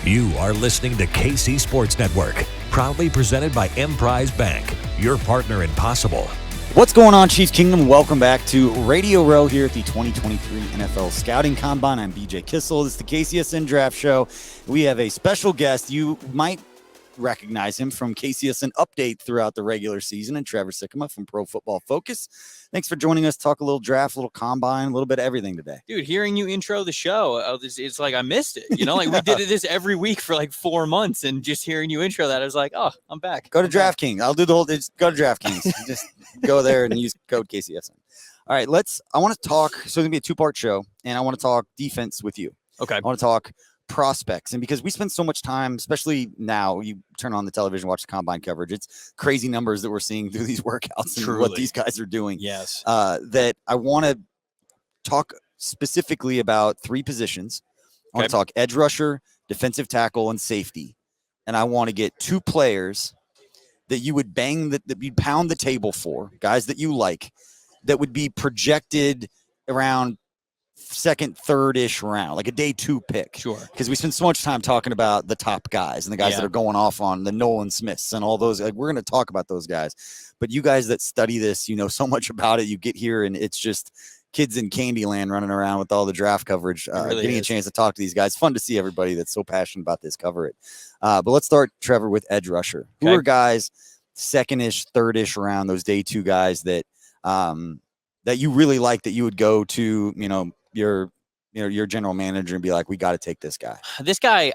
You are listening to KC Sports Network, proudly presented by Emprise Bank, your partner in possible. What's going on, Chiefs Kingdom? Welcome back to Radio Row here at the 2023 NFL Scouting Combine. I'm BJ Kissel. This is the KCSN Draft Show. We have a special guest. You might recognize him from KCSN Update throughout the regular season, and Trevor Sikkema from Pro Football Focus. Thanks for joining us. Talk a little draft, a little combine, a little bit of everything today. Dude, hearing you intro the show, it's like I missed it. You know, like we did this every week for like 4 months, and just hearing you intro that, I was like, oh, I'm back. Go to DraftKings. I'll do the whole. Just go to DraftKings. Just go there and use code KCSN. All right, I want to talk. So it's gonna be a 2-part show, and I want to talk defense with you. Okay. I want to talk prospects, and because we spend so much time, especially now, you turn on the television, watch the combine coverage, it's crazy numbers that we're seeing through these workouts and Truly. what these guys are doing. Yes. That I want to talk specifically about 3 positions. I want to talk edge rusher, defensive tackle, and safety. And I want to get 2 players that you would that you'd pound the table for, guys that you like, that would be projected around second, third-ish round, like a day 2 pick. Sure. Because we spend so much time talking about the top guys and the guys that are going off on the Nolan Smiths and all those. Like, we're going to talk about those guys. But you guys that study this, you know so much about it. You get here, and it's just kids in Candyland running around with all the draft coverage, really getting is. a chance to talk to these guys. Fun to see everybody that's so passionate about this, cover it. But let's start, Trevor, with edge rusher. Who are guys second-ish, third-ish round, those day 2 guys that that you really like, that you would go to, your general manager and be like, we got to take this guy? This guy,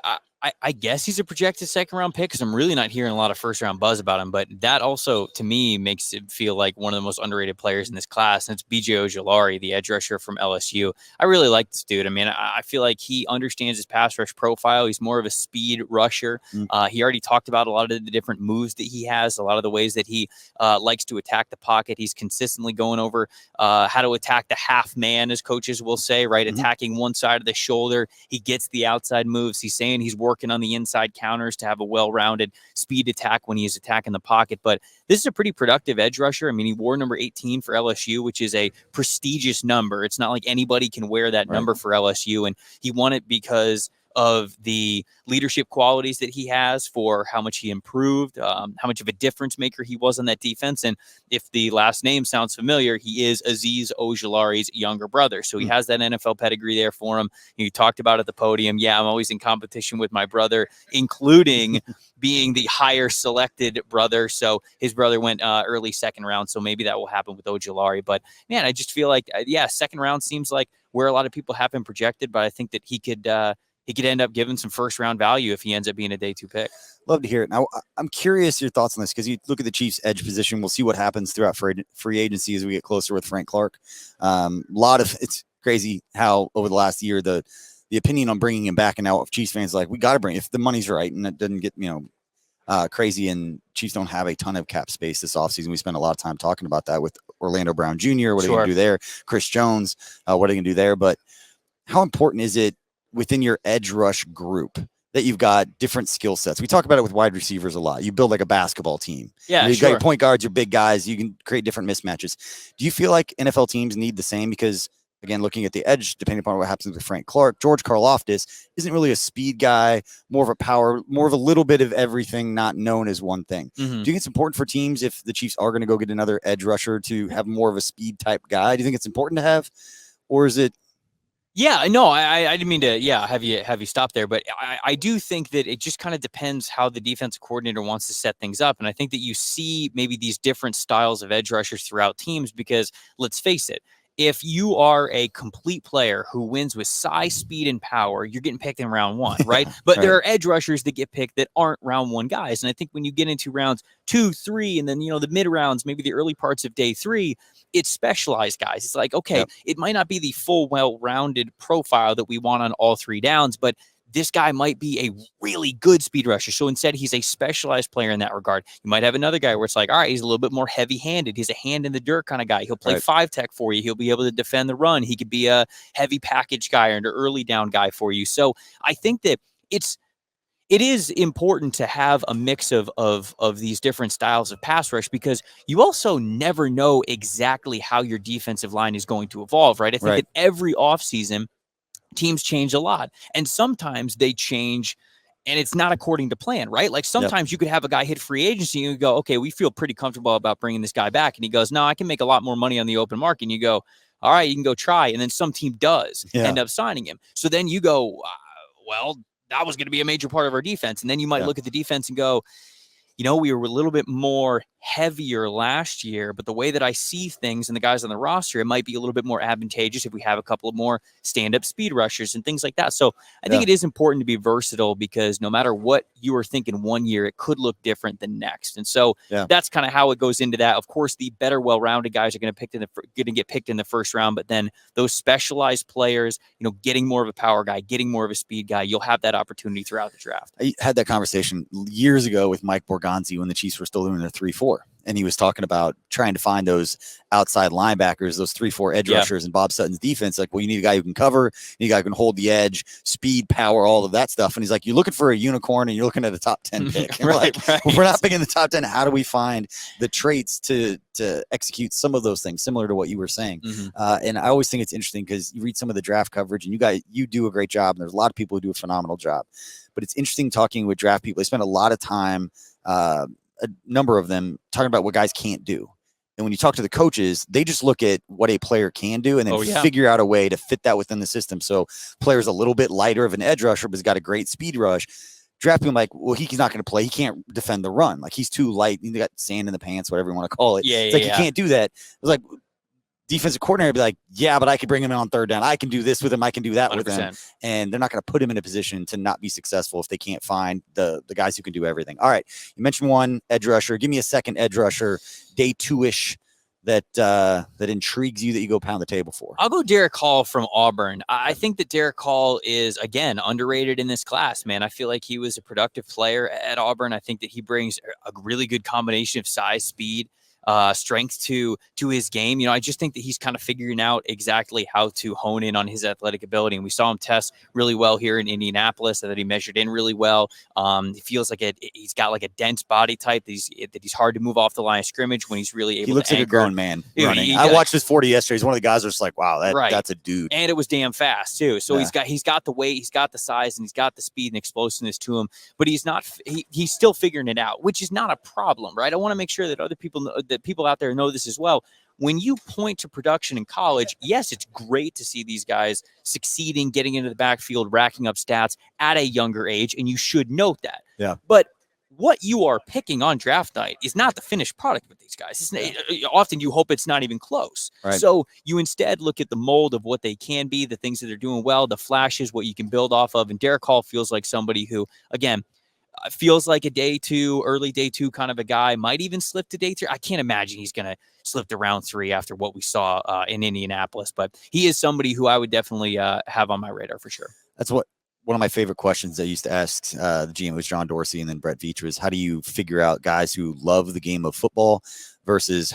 I guess he's a projected second-round pick because I'm really not hearing a lot of first-round buzz about him. But that also, to me, makes it feel like one of the most underrated players in this class, and it's B.J. Ojulari, the edge rusher from LSU. I really like this dude. I mean, I feel like he understands his pass rush profile. He's more of a speed rusher. He already talked about a lot of the different moves that he has, a lot of the ways that he likes to attack the pocket. He's consistently going over how to attack the half man, as coaches will say, right? Attacking one side of the shoulder. He gets the outside moves. He's saying he's working on the inside counters to have a well-rounded speed attack when he is attacking the pocket. But this is a pretty productive edge rusher. I mean, he wore number 18 for LSU, which is a prestigious number. It's not like anybody can wear that number for LSU. And he won it because of the leadership qualities that he has, for how much he improved, how much of a difference maker he was on that defense. And if the last name sounds familiar, he is Azeez Ojulari's younger brother. So he has that NFL pedigree there for him. He talked about at the podium, I'm always in competition with my brother, including being the higher selected brother. So his brother went early second round. So maybe that will happen with Ojulari. But man, I just feel like, second round seems like where a lot of people have him projected, but I think that he could end up giving some first-round value if he ends up being a day 2 pick. Love to hear it. Now, I'm curious your thoughts on this, because you look at the Chiefs' edge position. We'll see what happens throughout free agency as we get closer with Frank Clark. It's crazy how over the last year the opinion on bringing him back, and now Chiefs fans are like, we got to bring, if the money's right and it doesn't get crazy, and Chiefs don't have a ton of cap space this offseason. We spent a lot of time talking about that with Orlando Brown Jr. What are you going to do there? Chris Jones, what are you going to do there? But how important is it within your edge rush group that you've got different skill sets? We talk about it with wide receivers a lot. You build like a basketball team. Yeah, you've got your point guards, your big guys. You can create different mismatches. Do you feel like NFL teams need the same? Because, again, looking at the edge, depending upon what happens with Frank Clark, George Karlaftis isn't really a speed guy, more of a power, more of a little bit of everything, not known as one thing. Do you think it's important for teams, if the Chiefs are going to go get another edge rusher, to have more of a speed type guy? Do you think it's important to have, or is it? Yeah, no, I didn't mean to, have you stop there, but I do think that it just kind of depends how the defensive coordinator wants to set things up. And I think that you see maybe these different styles of edge rushers throughout teams, because let's face it, if you are a complete player who wins with size, speed, and power, you're getting picked in round 1, right? But there are edge rushers that get picked that aren't round 1 guys. And I think when you get into rounds 2, 3, and then, the mid rounds, maybe the early parts of day 3, it's specialized guys. It's like, okay, it might not be the full, well-rounded profile that we want on all 3 downs, but this guy might be a really good speed rusher. So instead, he's a specialized player in that regard. You might have another guy where it's like, all right, he's a little bit more heavy-handed. He's a hand-in-the-dirt kind of guy. He'll play 5-tech for you. He'll be able to defend the run. He could be a heavy package guy or an early down guy for you. So I think that it is important to have a mix of these different styles of pass rush, because you also never know exactly how your defensive line is going to evolve, right? I think that every offseason, teams change a lot, and sometimes they change and it's not according to plan, right? Like sometimes you could have a guy hit free agency and you go, okay, we feel pretty comfortable about bringing this guy back. And he goes, no, I can make a lot more money on the open market. And you go, all right, you can go try. And then some team does end up signing him. So then you go, well, that was going to be a major part of our defense. And then you might look at the defense and go, you know, we were a little bit more heavier last year, but the way that I see things and the guys on the roster, it might be a little bit more advantageous if we have a couple of more stand-up speed rushers and things like that. So I think it is important to be versatile, because no matter what you were thinking one year, it could look different than next. And so that's kind of how it goes into that. Of course, the better, well-rounded guys are going to get picked in the first round, but then those specialized players, you know, getting more of a power guy, getting more of a speed guy, you'll have that opportunity throughout the draft. I had that conversation years ago with Mike Borgonzi when the Chiefs were still doing their 3-4. And he was talking about trying to find those outside linebackers, those 3-4 edge rushers in Bob Sutton's defense. Like, well, you need a guy who can cover, you need a guy who can hold the edge, speed, power, all of that stuff. And he's like, you're looking for a unicorn and you're looking at a top 10 pick. And right. Well, if we're not picking the top 10, how do we find the traits to execute some of those things, similar to what you were saying? And I always think it's interesting because you read some of the draft coverage and you do a great job. And there's a lot of people who do a phenomenal job. But it's interesting talking with draft people. They spend a lot of time, a number of them, talking about what guys can't do. And when you talk to the coaches, they just look at what a player can do and then figure out a way to fit that within the system. So player's a little bit lighter of an edge rusher, but he's got a great speed rush. Draft him like, well, he's not going to play. He can't defend the run. Like, he's too light. He got sand in the pants, whatever you want to call it. It's like, you can't do that. It was like, defensive coordinator would be like, yeah, but I could bring him in on third down. I can do this with him. I can do that 100%. With him. And they're not going to put him in a position to not be successful if they can't find the guys who can do everything. All right. You mentioned one edge rusher. Give me a second edge rusher, day 2-ish, that intrigues you that you go pound the table for. I'll go Derek Hall from Auburn. I think that Derek Hall is, again, underrated in this class, man. I feel like he was a productive player at Auburn. I think that he brings a really good combination of size, speed, strength to his game. You know, I just think that he's kind of figuring out exactly how to hone in on his athletic ability. And we saw him test really well here in Indianapolis, that he measured in really well. He feels like he's got like a dense body type that he's hard to move off the line of scrimmage when he's really able to. He looks like a grown man running. I watched his 40 yesterday. He's one of the guys that's like, wow, that's a dude. And it was damn fast too. So he's got the weight, he's got the size, and he's got the speed and explosiveness to him, but he's still figuring it out, which is not a problem, right? I want to make sure that other people know, that people out there know this as well. When you point to production in college, yes, it's great to see these guys succeeding, getting into the backfield, racking up stats at a younger age, and you should note that. Yeah. But what you are picking on draft night is not the finished product with these guys. Often you hope it's not even close. Right. So you instead look at the mold of what they can be, the things that they're doing well, the flashes, what you can build off of. And Derek Hall feels like somebody who, again, feels like a early day two kind of a guy, might even slip to day 3. I can't imagine he's going to slip to round 3 after what we saw in Indianapolis, but he is somebody who I would definitely have on my radar for sure. That's one of my favorite questions I used to ask the GM was John Dorsey and then Brett Veach was, how do you figure out guys who love the game of football versus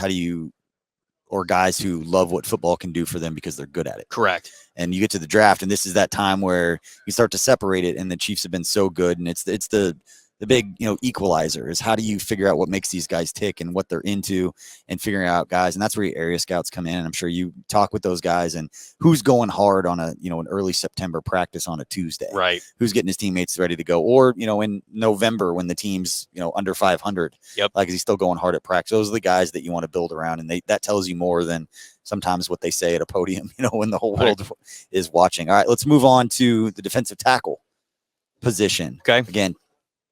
guys who love what football can do for them because they're good at it. Correct. And you get to the draft, and this is that time where you start to separate it, and the Chiefs have been so good, and it's the big, equalizer is how do you figure out what makes these guys tick and what they're into and figuring out guys. And that's where your area scouts come in. And I'm sure you talk with those guys and who's going hard on an early September practice on a Tuesday, right? Who's getting his teammates ready to go, or, in November when the team's, under 500, like, is he still going hard at practice? Those are the guys that you want to build around. And that tells you more than sometimes what they say at a podium, when the whole world is watching. All right, let's move on to the defensive tackle position. Okay. Again,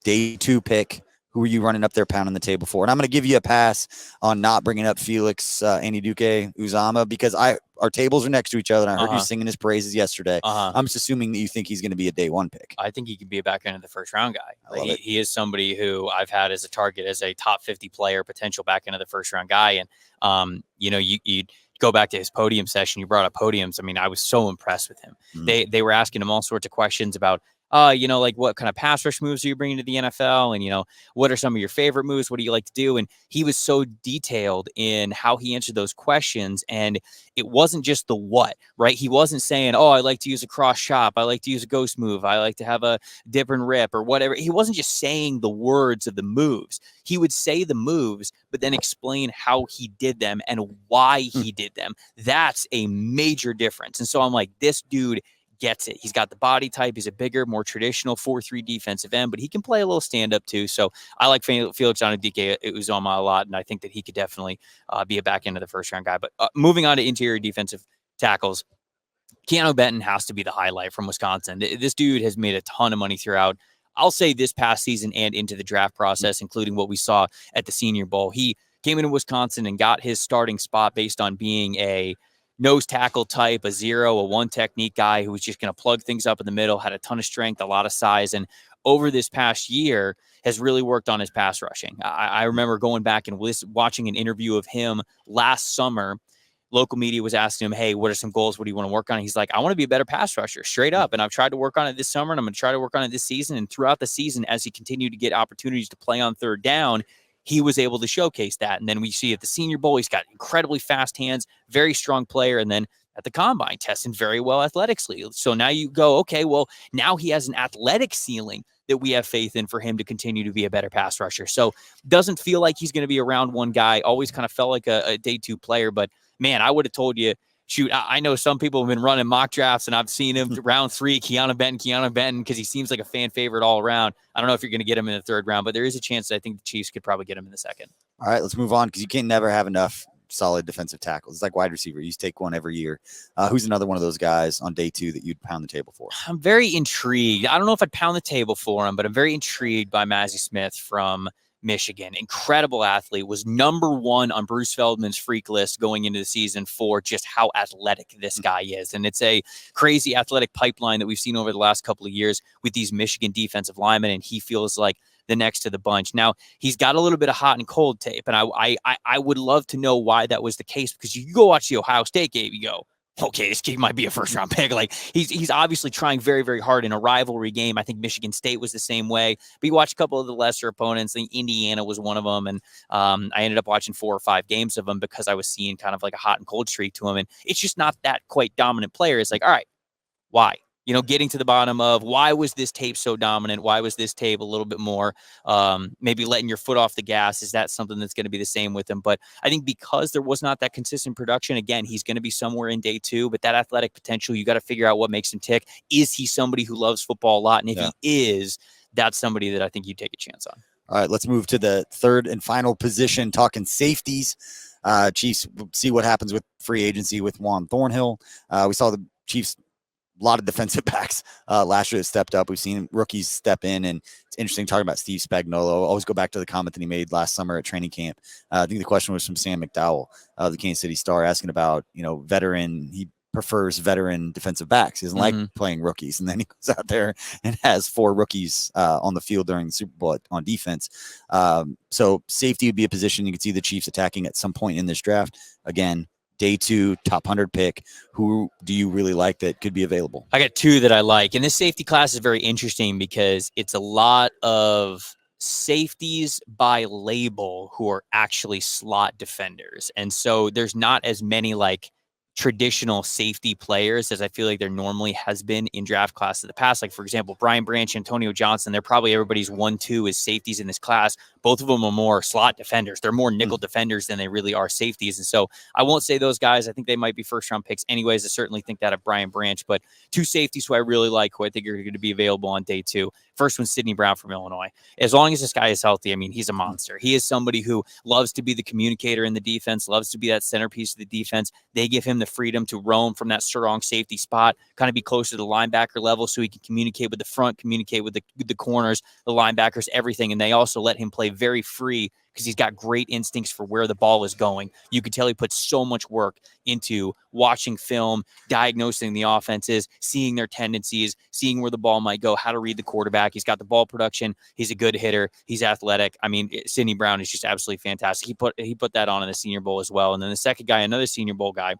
day 2 pick. Who are you running up there pounding the table for? And I'm going to give you a pass on not bringing up Felix Anudike-Uzomah because our tables are next to each other. And I heard you singing his praises yesterday. I'm just assuming that you think he's going to be a day 1 pick. I think he could be a back end of the first round guy. He is somebody who I've had as a target as a top 50 player, potential back end of the first round guy. And, you go back to his podium session. You brought up podiums. I mean, I was so impressed with him. They were asking him all sorts of questions about, like what kind of pass rush moves are you bringing to the NFL? And, what are some of your favorite moves? What do you like to do? And he was so detailed in how he answered those questions. And it wasn't just the what, right? He wasn't saying, I like to use a cross chop. I like to use a ghost move. I like to have a dip and rip or whatever. He wasn't just saying the words of the moves. He would say the moves, but then explain how he did them and why he did them. That's a major difference. And so I'm like, this dude gets it. He's got the body type. He's a bigger, more traditional 4-3 defensive end, but he can play a little stand-up too. So I like Felix Anudike Uzomah a lot, and I think that he could definitely be a back end of the first-round guy. But moving on to interior defensive tackles, Keanu Benton has to be the highlight from Wisconsin. This dude has made a ton of money throughout, I'll say, this past season and into the draft process, including what we saw at the Senior Bowl. He came into Wisconsin and got his starting spot based on being a nose tackle type, a 0, a 1 technique guy who was just going to plug things up in the middle, had a ton of strength, a lot of size, and over this past year has really worked on his pass rushing. I remember going back and watching an interview of him last summer. Local media was asking him, hey, what are some goals? What do you want to work on? He's like, I want to be a better pass rusher, straight up. And I've tried to work on it this summer, and I'm going to try to work on it this season. And throughout the season, as he continued to get opportunities to play on third down, he was able to showcase that. And then we see at the Senior Bowl, he's got incredibly fast hands, very strong player. And then at the Combine, testing very well athletically. So now you go, okay, well, now he has an athletic ceiling that we have faith in for him to continue to be a better pass rusher. So doesn't feel like he's going to be a round 1 guy. Always kind of felt like a day 2 player. But man, I would have told you, shoot, I know some people have been running mock drafts, and I've seen him round 3, Keanu Benton, because he seems like a fan favorite all around. I don't know if you're going to get him in the 3rd round, but there is a chance that I think the Chiefs could probably get him in the 2nd. All right, let's move on, because you can never have enough solid defensive tackles. It's like wide receiver. You just take one every year. Who's another one of those guys on day 2 that you'd pound the table for? I'm very intrigued. I don't know if I'd pound the table for him, but I'm very intrigued by Mazi Smith from Michigan. Incredible athlete, was number 1 on Bruce Feldman's freak list going into the season for just how athletic this guy is. And it's a crazy athletic pipeline that we've seen over the last couple of years with these Michigan defensive linemen, and he feels like the next to the bunch. Now, he's got a little bit of hot and cold tape, and I would love to know why that was the case, because you go watch the Ohio State game, you go, okay, this kid might be a first-round pick. Like, he's obviously trying very, very hard in a rivalry game. I think Michigan State was the same way. But you watch a couple of the lesser opponents. I think Indiana was one of them, and I ended up watching 4 or 5 games of them because I was seeing kind of like a hot and cold streak to him, and it's just not that quite dominant player. It's like, all right, why? You know, getting to the bottom of why was this tape so dominant? Why was this tape a little bit more maybe letting your foot off the gas? Is that something that's going to be the same with him? But I think because there was not that consistent production, again, he's going to be somewhere in day 2, but that athletic potential, you got to figure out what makes him tick. Is he somebody who loves football a lot? And if he is, that's somebody that I think you take a chance on. All right, let's move to the 3rd and final position, talking safeties. Chiefs, see what happens with free agency with Juan Thornhill. We saw the Chiefs, a lot of defensive backs last year that stepped up. We've seen rookies step in, and it's interesting talking about Steve Spagnuolo. I always go back to the comment that he made last summer at training camp. I think the question was from Sam McDowell, the Kansas City Star, asking about, veteran. He prefers veteran defensive backs. He doesn't like playing rookies. And then he goes out there and has 4 rookies on the field during the Super Bowl on defense. So safety would be a position you could see the Chiefs attacking at some point in this draft. Again, day 2, top 100 pick. Who do you really like that could be available? I got 2 that I like. And this safety class is very interesting because it's a lot of safeties by label who are actually slot defenders. And so there's not as many like traditional safety players as I feel like there normally has been in draft class in the past. Like, for example, Brian Branch, Antonio Johnson, they're probably everybody's 1-2 as safeties in this class. Both of them are more slot defenders. They're more nickel defenders than they really are safeties. And so I won't say those guys. I think they might be first-round picks anyways. I certainly think that of Brian Branch. But 2 safeties who I really like, who I think are going to be available on day 2. First one's Sidney Brown from Illinois. As long as this guy is healthy, I mean, he's a monster. He is somebody who loves to be the communicator in the defense, loves to be that centerpiece of the defense. They give him the freedom to roam from that strong safety spot, kind of be closer to the linebacker level so he can communicate with the front, communicate with the corners, the linebackers, everything. And they also let him play very free because he's got great instincts for where the ball is going. You could tell he puts so much work into watching film, diagnosing the offenses, seeing their tendencies, seeing where the ball might go, how to read the quarterback. He's got the ball production. He's a good hitter. He's athletic. I mean, Sidney Brown is just absolutely fantastic. He put that on in the Senior Bowl as well. And then the second guy, another Senior Bowl guy,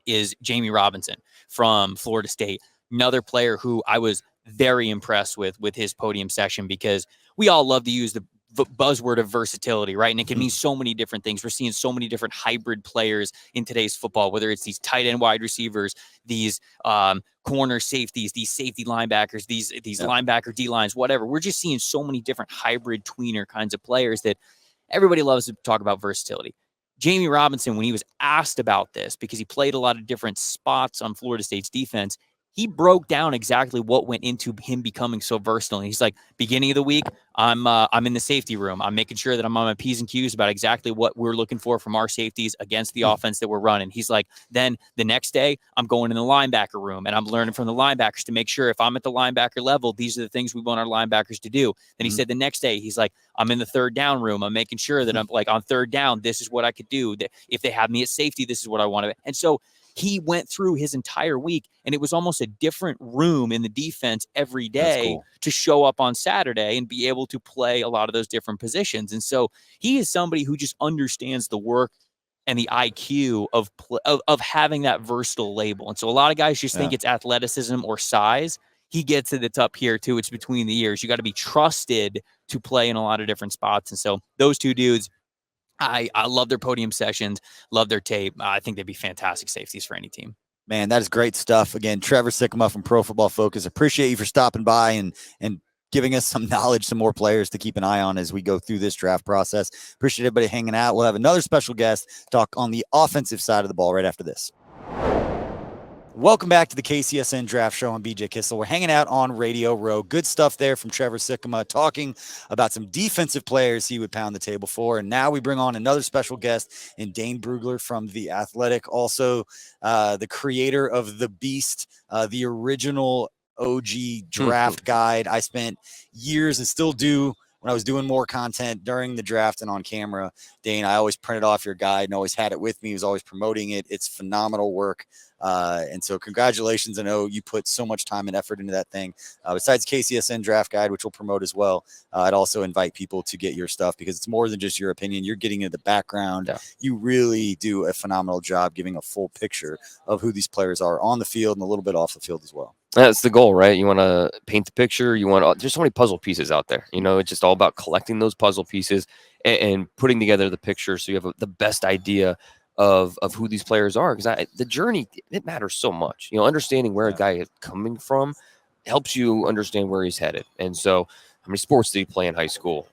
is Jamie Robinson from Florida State. Another player who I was very impressed with his podium section, because we all love to use the buzzword of versatility, right? And it can mean so many different things. We're seeing so many different hybrid players in today's football, whether it's these tight end wide receivers, these corner safeties, these safety linebackers, these linebacker D-lines, whatever. We're just seeing so many different hybrid tweener kinds of players that everybody loves to talk about versatility. Jamie Robinson, when he was asked about this, because he played a lot of different spots on Florida State's defense, he broke down exactly what went into him becoming so versatile. And he's like, beginning of the week, I'm in the safety room. I'm making sure that I'm on my P's and Q's about exactly what we're looking for from our safeties against the offense that we're running. He's like, then the next day, I'm going in the linebacker room and I'm learning from the linebackers to make sure if I'm at the linebacker level, these are the things we want our linebackers to do. Then he said the next day, he's like, I'm in the third down room. I'm making sure that I'm like on third down, this is what I could do. That if they have me at safety, this is what I want to. And so he went through his entire week, and it was almost a different room in the defense every day to show up on Saturday and be able to play a lot of those different positions. And so he is somebody who just understands the work and the IQ of having that versatile label. And so a lot of guys just think it's athleticism or size. He gets it. It's up here too. It's between the ears. You got to be trusted to play in a lot of different spots. And so those two dudes, I love their podium sessions, love their tape. I think they'd be fantastic safeties for any team. Man, that is great stuff. Again, Trevor Sikkema from Pro Football Focus. Appreciate you for stopping by and giving us some knowledge, some more players to keep an eye on as we go through this draft process. Appreciate everybody hanging out. We'll have another special guest talk on the offensive side of the ball right after this. Welcome back to the KCSN Draft Show. I'm BJ Kissel. We're hanging out on Radio Row. Good stuff there from Trevor Sikkema, talking about some defensive players he would pound the table for. And now we bring on another special guest in Dane Brugler from The Athletic, also the creator of The Beast, the original OG draft guide. I spent years and still do when I was doing more content during the draft and on camera. Dane, I always printed off your guide and always had it with me. He was always promoting it. It's phenomenal work. And so congratulations. I know you put so much time and effort into that thing. Besides KCSN Draft Guide, which we'll promote as well, I'd also invite people to get your stuff because it's more than just your opinion. You're getting into the background. Yeah. You really do a phenomenal job giving a full picture of who these players are on the field and a little bit off the field as well. That's the goal, right? You want to paint the picture. There's so many puzzle pieces out there. It's just all about collecting those puzzle pieces and putting together the picture so you have the best idea of who these players are. Because the journey, it matters so much. Understanding where a guy is coming from helps you understand where he's headed. And so how many sports did he play in high school?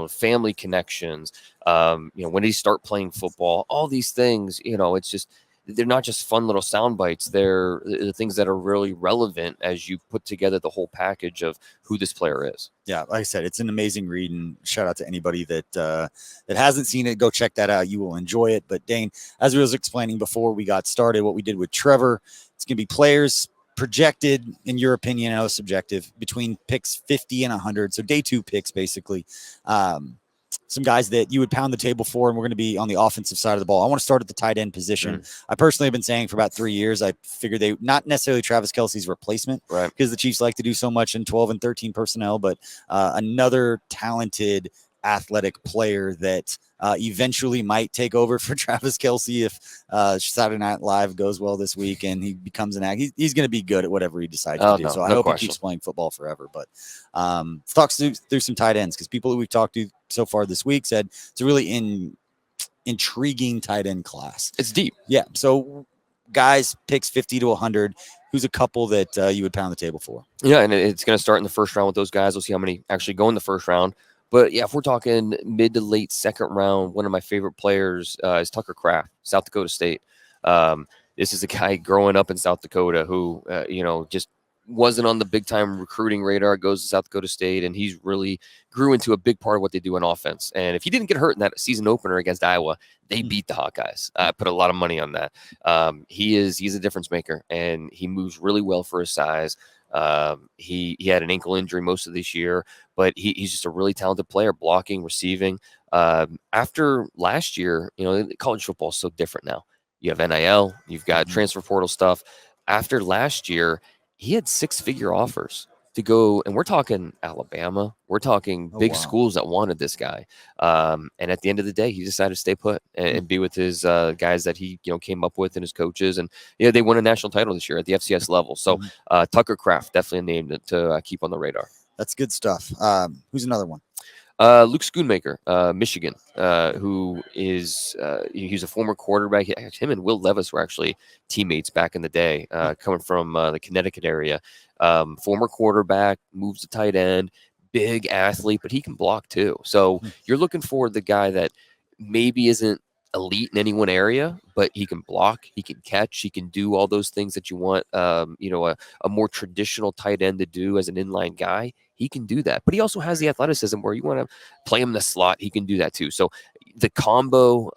Family connections, when did he start playing football? All these things, it's just, they're not just fun little sound bites. They're the things that are really relevant as you put together the whole package of who this player is. Yeah, like I said, it's an amazing read, and shout out to anybody that hasn't seen it. Go check that out. You will enjoy it. But Dane, as we was explaining before we got started, what we did with Trevor, it's going to be players projected, in your opinion, I know subjective, between picks 50 and 100. So day 2 picks, basically. Some guys that you would pound the table for, and we're going to be on the offensive side of the ball. I want to start at the tight end position. I personally have been saying for about 3 years, I figured they not necessarily Travis Kelce's replacement, right? Because the Chiefs like to do so much in 12 and 13 personnel, but another talented athletic player that eventually might take over for Travis Kelce if Saturday Night Live goes well this week and he becomes an act. He's going to be good at whatever he decides to do. So I hope he keeps playing football forever. But let's talk through some tight ends, because people that we've talked to so far this week said it's a really intriguing tight end class. It's deep. Yeah. So guys, picks 50 to 100. Who's a couple that you would pound the table for? Yeah, and it's going to start in the first round with those guys. We'll see how many actually go in the first round. But yeah, if we're talking mid to late second round, one of my favorite players is Tucker Kraft, South Dakota State. This is a guy growing up in South Dakota who, just wasn't on the big time recruiting radar, goes to South Dakota State, and he's really grew into a big part of what they do on offense. And if he didn't get hurt in that season opener against Iowa, they beat the Hawkeyes. I put a lot of money on that. He's a difference maker, and he moves really well for his size. He had an ankle injury most of this year, but he's just a really talented player, blocking, receiving. After last year, college football is so different now. You have NIL, you've got transfer portal stuff. After last year, he had 6-figure offers to go, and we're talking Alabama. We're talking big schools that wanted this guy. And at the end of the day, he decided to stay put and be with his guys that he came up with and his coaches. And they won a national title this year at the FCS level. So Tucker Kraft, definitely a name to keep on the radar. That's good stuff. Who's another one? Luke Schoonmaker, Michigan, who is he's a former quarterback. Him and Will Levis were actually teammates back in the day, coming from the Connecticut area. Former quarterback, moves to tight end, big athlete, but he can block too. So you're looking for the guy that maybe isn't elite in any one area, but he can block, he can catch, he can do all those things that you want, a more traditional tight end to do as an inline guy. He can do that, but he also has the athleticism where you want to play him in the slot. He can do that too. So the combo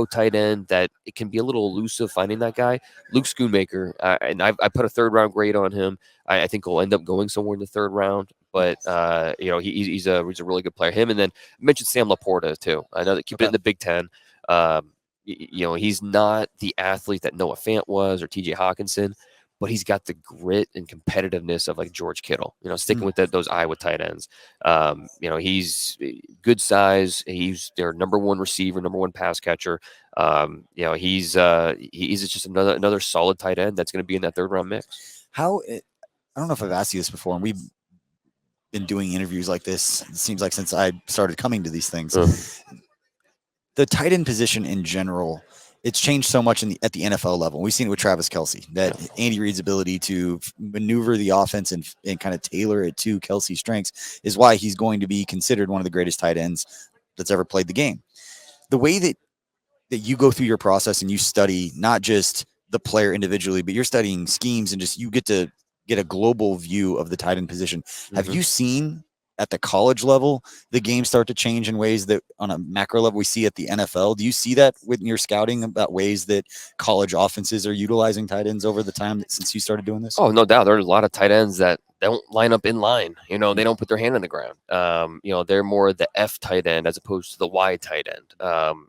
tight end that it can be a little elusive finding that guy. Luke Schoonmaker, and I put a 3rd round grade on him. I think he'll end up going somewhere in the 3rd round, but he's a really good player. Him, and then I mentioned Sam Laporta too. I know that keep it in the Big Ten. He's not the athlete that Noah Fant was or TJ Hawkinson, but he's got the grit and competitiveness of like George Kittle, sticking with those Iowa tight ends. He's good size. He's their number 1 receiver, number 1 pass catcher. He's just another solid tight end that's going to be in that 3rd round mix. I don't know if I've asked you this before, and we've been doing interviews like this, it seems like, since I started coming to these things. The tight end position in general, it's changed so much at the NFL level. We've seen it with Travis Kelce, that Andy Reid's ability to maneuver the offense and kind of tailor it to Kelce's strengths is why he's going to be considered one of the greatest tight ends that's ever played the game. The way that you go through your process and you study not just the player individually, but you're studying schemes and just you get to get a global view of the tight end position. Have you seen at the college level the game start to change in ways that on a macro level we see at the NFL? Do you see that with your scouting about ways that college offenses are utilizing tight ends over the time since you started doing this? Oh, no doubt. There's a lot of tight ends that don't line up in line. They don't put their hand on the ground. They're more the F tight end as opposed to the Y tight end.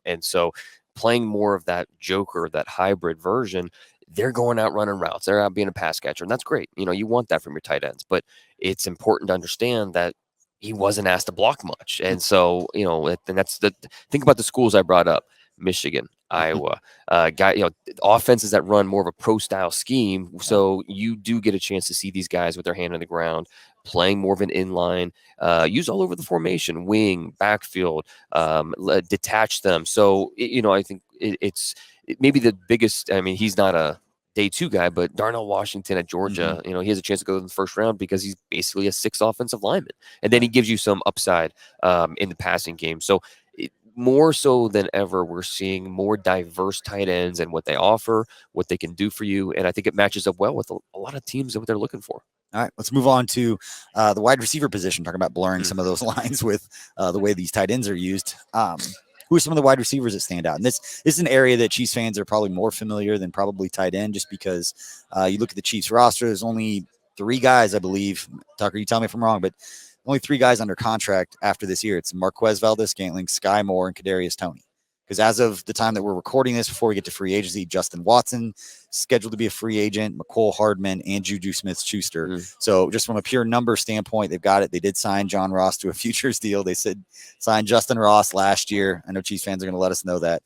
And so playing more of that joker, that hybrid version, they're going out running routes. They're out being a pass catcher, and that's great. You want that from your tight ends, but it's important to understand that he wasn't asked to block much. And so, and that's think about the schools I brought up: Michigan, Iowa, offenses that run more of a pro style scheme. So you do get a chance to see these guys with their hand on the ground, playing more of an inline, use all over the formation, wing, backfield, detach them. So, I think it's maybe the biggest. I mean, he's not a day 2 guy, but Darnell Washington at Georgia, he has a chance to go in the 1st round because he's basically a 6th offensive lineman. And then he gives you some upside in the passing game. So more so than ever, we're seeing more diverse tight ends and what they offer, what they can do for you. And I think it matches up well with a lot of teams and what they're looking for. All right, let's move on to the wide receiver position, talking about blurring some of those lines with the way these tight ends are used. Who are some of the wide receivers that stand out? And this is an area that Chiefs fans are probably more familiar than probably tight end, just because you look at the Chiefs roster, there's only 3 guys, I believe. Tucker, you tell me if I'm wrong, but only 3 guys under contract after this year. It's Marquez Valdez-Scantling, Sky Moore, and Kadarius Toney. Because as of the time that we're recording this, before we get to free agency, Justin Watson scheduled to be a free agent, McCole Hardman, and Juju Smith-Schuster. So just from a pure number standpoint, they've got it. They did sign John Ross to a futures deal. They said sign Justin Ross last year. I know Chiefs fans are going to let us know that.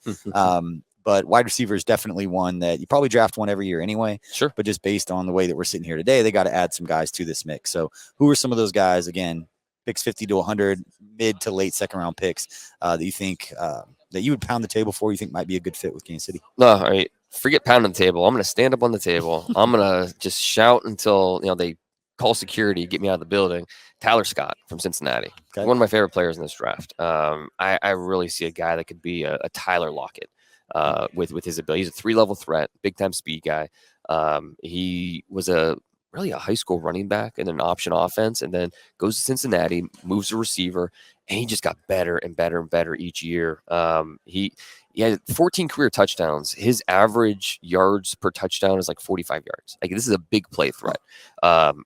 But wide receiver is definitely one that you probably draft one every year anyway. Sure. But just based on the way that we're sitting here today, they got to add some guys to this mix. So who are some of those guys, again, picks 50 to 100, mid to late 2nd round picks that you think that you would pound the table for, you think might be a good fit with Kansas City? No, all right. Forget pounding the table. I'm going to stand up on the table. I'm going to just shout until they call security, get me out of the building. Tyler Scott from Cincinnati. Okay. One of my favorite players in this draft. I really see a guy that could be a Tyler Lockett with his ability. He's a 3-level threat, big-time speed guy. He was really a high school running back and an option offense, and then goes to Cincinnati, moves to receiver, and he just got better and better and better each year. He had 14 career touchdowns. His average yards per touchdown is like 45 yards. Like, this is a big play threat.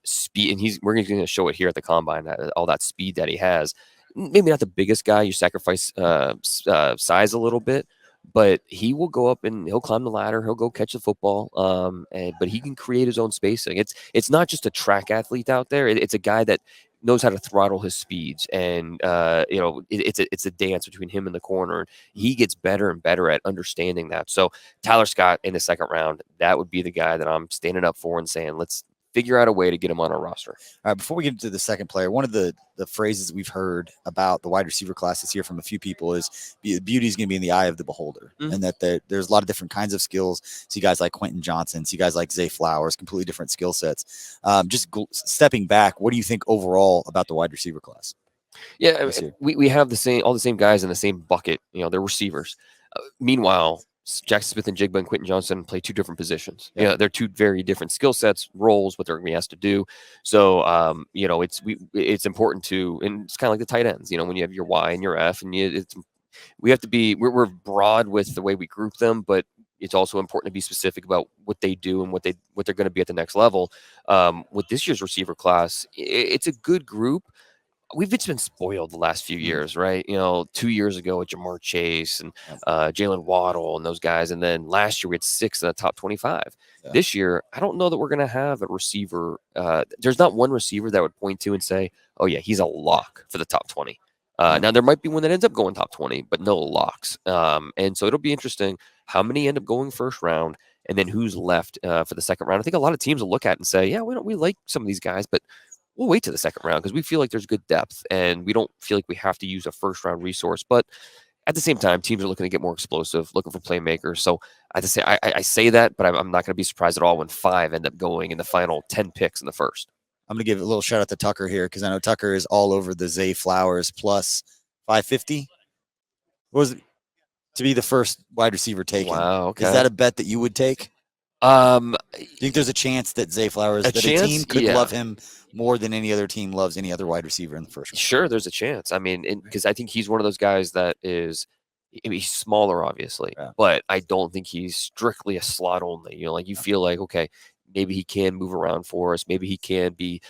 Speed, and we're going to show it here at the combine, all that speed that he has. Maybe not the biggest guy. You sacrifice size a little bit, but he will go up and he'll climb the ladder. He'll go catch the football. But he can create his own spacing. It's not just a track athlete out there. It's a guy that knows how to throttle his speeds, and it's a dance between him and the corner. He gets better and better at understanding that. So Tyler Scott in the 2nd round, that would be the guy that I'm standing up for and saying, let's figure out a way to get him on our roster. All right, before we get into the second player, one of the phrases we've heard about the wide receiver class this year from a few people is beauty is going to be in the eye of the beholder, and that there's a lot of different kinds of skills. See guys like Quentin Johnson, see guys like Zay Flowers, completely different skill sets. Stepping back, what do you think overall about the wide receiver class? Yeah, we have all the same guys in the same bucket. They're receivers. Meanwhile, Jackson Smith and Jigba and Quentin Johnson play two different positions. Yeah. Yeah, they're two very different skill sets, roles, what they're going to be asked to do. So, it's important to, and it's kind of like the tight ends. When you have your Y and your F, and we have to be, we're broad with the way we group them, but it's also important to be specific about what they do and what they're going to be at the next level. With this year's receiver class, it's a good group. We've just been spoiled the last few years, right? 2 years ago with Jamar Chase and Jalen Waddle and those guys. And then last year we had 6 in the top 25. Yeah. This year, I don't know that we're going to have a receiver. There's not one receiver that would point to and say, oh, yeah, he's a lock for the top 20. Now, there might be one that ends up going top 20, but no locks. And so it'll be interesting how many end up going first round and then who's left for the second round. I think a lot of teams will look at it and say, yeah, we like some of these guys, but we'll wait to the second round because we feel like there's good depth and we don't feel like we have to use a first round resource. But at the same time, teams are looking to get more explosive, looking for playmakers. So I say that, but I'm not going to be surprised at all when 5 end up going in the final 10 picks in the first. I'm going to give a little shout out to Tucker here because I know Tucker is all over the Zay Flowers plus 550. What was it to be the first wide receiver taken? Wow. Okay. Is that a bet that you would take? Do you think there's a chance that Zay Flowers, a team could love him more than any other team loves any other wide receiver in the first round? Sure, there's a chance. I mean, because I think he's one of those guys that is, he's smaller, obviously, but I don't think he's strictly a slot only. You feel like, okay, maybe he can move around for us. Maybe he can be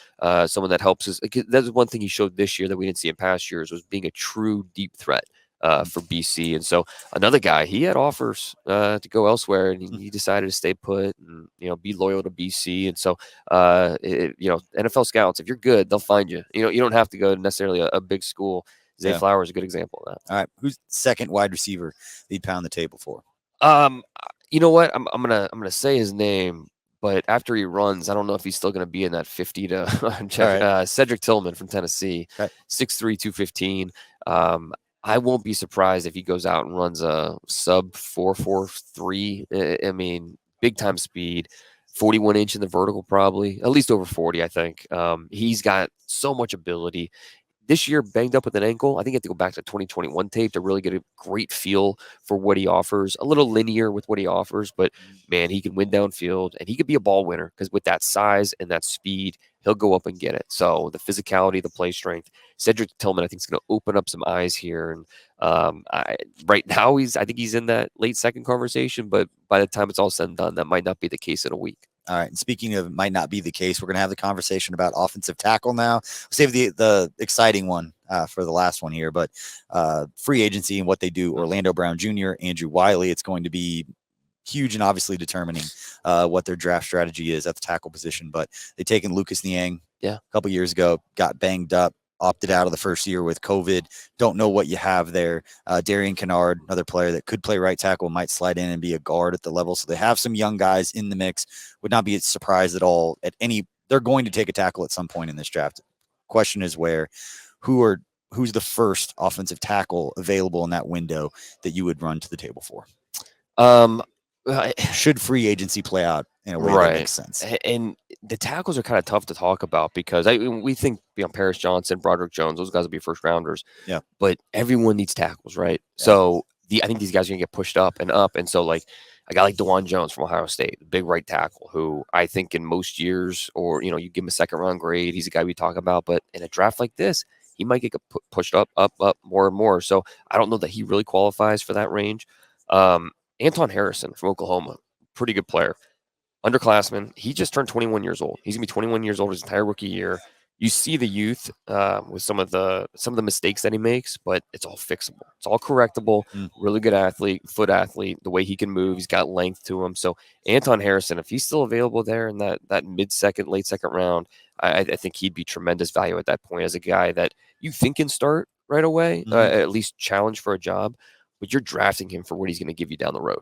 someone that helps us. That's one thing he showed this year that we didn't see in past years was being a true deep threat for BC. And so another guy, he had offers to go elsewhere, and he decided to stay put and be loyal to BC. And so NFL scouts, if you're good, they'll find you. You don't have to go to necessarily a big school. Zay Flowers is a good example of that. All right, who's second wide receiver that you'd pound the table for? You know what? I'm gonna say his name. But after he runs, I don't know if he's still going to be in that 50 to Cedric Tillman from Tennessee, 6'3", 215. I won't be surprised if he goes out and runs a sub 4.43. I mean, big time speed, 41 inch in the vertical, probably at least over 40. I think he's got so much ability. This year, banged up with an ankle. I think you have to go back to 2021 tape to really get a great feel for what he offers. A little linear with what he offers, but man, he can win downfield and he could be a ball winner because with that size and that speed, he'll go up and get it. So the physicality, the play strength, Cedric Tillman, I think is going to open up some eyes here. And right now, I think he's in that late second conversation, but by the time it's all said and done, that might not be the case in a week. All right. And speaking of might not be the case, we're going to have the conversation about offensive tackle now. We'll save the exciting one for the last one here, but free agency and what they do. Orlando Brown Jr., Andrew Wiley. It's going to be huge and obviously determining what their draft strategy is at the tackle position. But they taken Lucas Niang a couple years ago, got banged up, opted out of the first year with COVID. Don't know what you have there. Darian Kennard, another player that could play right tackle, might slide in and be a guard at the level. So they have some young guys in the mix. Would not be surprised at all at any. They're going to take a tackle at some point in this draft. Question is where, who's the first offensive tackle available in that window that you would run to the table for? Should free agency play out in a way that makes sense? And the tackles are kind of tough to talk about because we think Paris Johnson, Broderick Jones, those guys will be first rounders. Yeah. But everyone needs tackles, right? Yeah. So I think these guys are going to get pushed up and up. And so like a guy like DeJuan Jones from Ohio State, the big right tackle, who I think in most years, or you give him a second round grade, he's a guy we talk about. But in a draft like this, he might get pushed up more and more. So I don't know that he really qualifies for that range. Anton Harrison from Oklahoma, pretty good player. Underclassman. He just turned 21 years old. He's going to be 21 years old his entire rookie year. You see the youth with some of the mistakes that he makes, but it's all fixable. It's all correctable. Really good athlete, foot athlete, the way he can move. He's got length to him. So Anton Harrison, if he's still available there in that mid-second, late second round, I think he'd be tremendous value at that point as a guy that you think can start right away, at least challenge for a job, but you're drafting him for what he's going to give you down the road.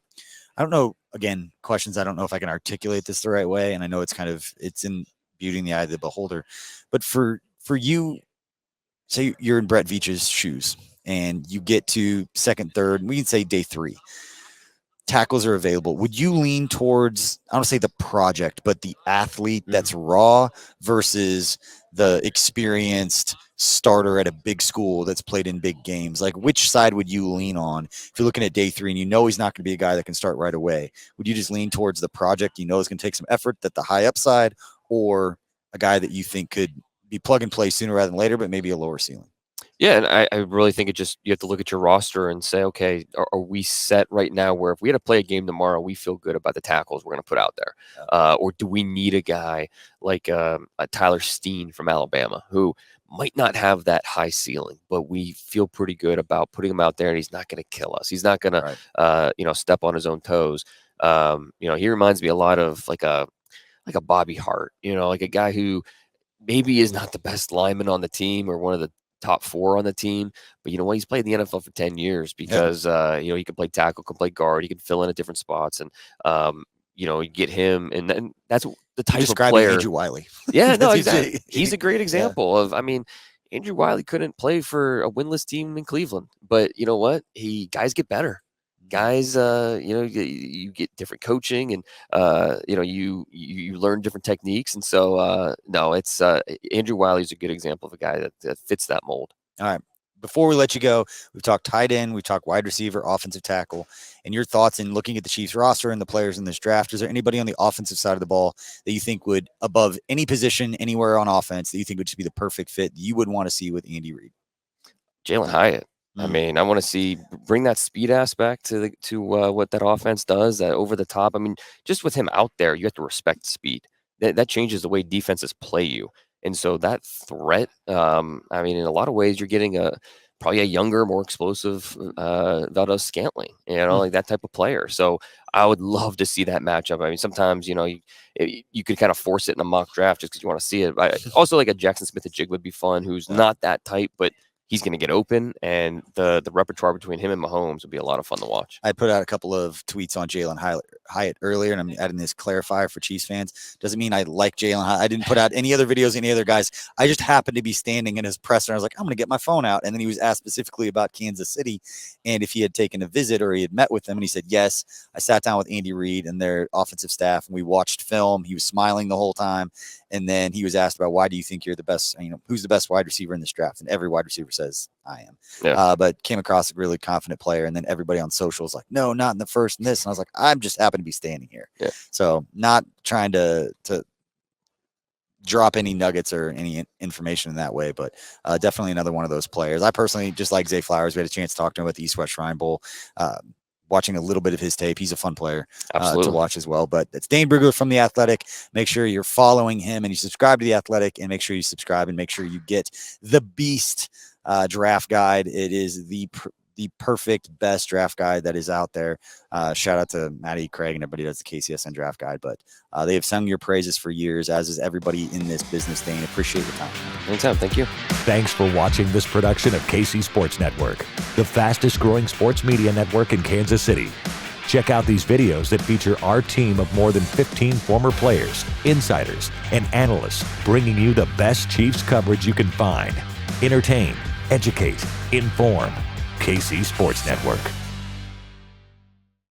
I don't know. Again, questions. I don't know if I can articulate this the right way. And I know it's in beauty in the eye of the beholder, but for you, say you're in Brett Veach's shoes and you get to second, third, we can say day 3, tackles are available. Would you lean towards, I don't say the project, but the athlete that's raw versus the experienced starter at a big school that's played in big games? Like, which side would you lean on if you're looking at day 3 and you know he's not going to be a guy that can start right away? Would you just lean towards the project you know is going to take some effort, that the high upside, or a guy that you think could be plug and play sooner rather than later, but maybe a lower ceiling? Yeah, and I really think you have to look at your roster and say, okay, are we set right now where if we had to play a game tomorrow, we feel good about the tackles we're going to put out there? Or do we need a guy like a Tyler Steen from Alabama, who might not have that high ceiling, but we feel pretty good about putting him out there, and he's not going to kill us. He's not going to, step on his own toes. He reminds me a lot of like a Bobby Hart, like a guy who maybe is not the best lineman on the team or one of the top 4 on the team, but you know what? He's played in the NFL for 10 years because, he can play tackle, can play guard, he can fill in at different spots. And, you get him, and then that's the type of player. Andrew Wiley. Yeah, no, exactly. He's a great example of, Andrew Wiley couldn't play for a winless team in Cleveland, but you know what? Guys get better. Guys, you get different coaching, and you learn different techniques, and so no, it's Andrew Wiley is a good example of a guy that fits that mold. All right. Before we let you go, we've talked tight end, we've talked wide receiver, offensive tackle, and your thoughts in looking at the Chiefs roster and the players in this draft. Is there anybody on the offensive side of the ball that you think would, above any position anywhere on offense, that you think would just be the perfect fit you would want to see with Andy Reid? Jalen Hyatt. I want to bring that speed aspect to what that offense does, that over the top. Just with him out there, you have to respect speed. That changes the way defenses play you. And so that threat, in a lot of ways, you're getting probably a younger, more explosive Valdez Scantling, like that type of player. So I would love to see that matchup. Sometimes, you could kind of force it in a mock draft just because you want to see it. Also, like a Jackson Smith-Njigba would be fun, who's not that type, but he's going to get open, and the repertoire between him and Mahomes would be a lot of fun to watch. I put out a couple of tweets on Jalen Hyatt earlier, and I'm adding this clarifier for Chiefs fans. Doesn't mean I like Jalen Hyatt. I didn't put out any other videos, any other guys. I just happened to be standing in his presser, and I was like, I'm going to get my phone out. And then he was asked specifically about Kansas City and if he had taken a visit or he had met with them. And he said, yes. I sat down with Andy Reid and their offensive staff, and we watched film. He was smiling the whole time. And then he was asked about, why do you think you're the best, who's the best wide receiver in this draft? And every wide receiver says, I am. Yeah. But came across a really confident player. And then everybody on social was like, no, not in the first and this. And I was like, I'm just happen to be standing here. Yeah. So not trying to drop any nuggets or any information in that way, but definitely another one of those players. I personally just like Zay Flowers. We had a chance to talk to him at the East-West Shrine Bowl. Watching a little bit of his tape. He's a fun player to watch as well. But it's Dane Brugler from The Athletic. Make sure you're following him and you subscribe to The Athletic, and make sure you subscribe and make sure you get the Beast draft guide. It is the perfect best draft guide that is out there. Shout out to Maddie, Craig, and everybody that's the KCSN draft guide. But they have sung your praises for years, as is everybody in this business. Dane, appreciate your time. Anytime. Thank you. Thanks for watching this production of KC Sports Network, the fastest growing sports media network in Kansas City. Check out these videos that feature our team of more than 15 former players, insiders, and analysts, bringing you the best Chiefs coverage you can find. Entertain, educate, inform. KC Sports Network.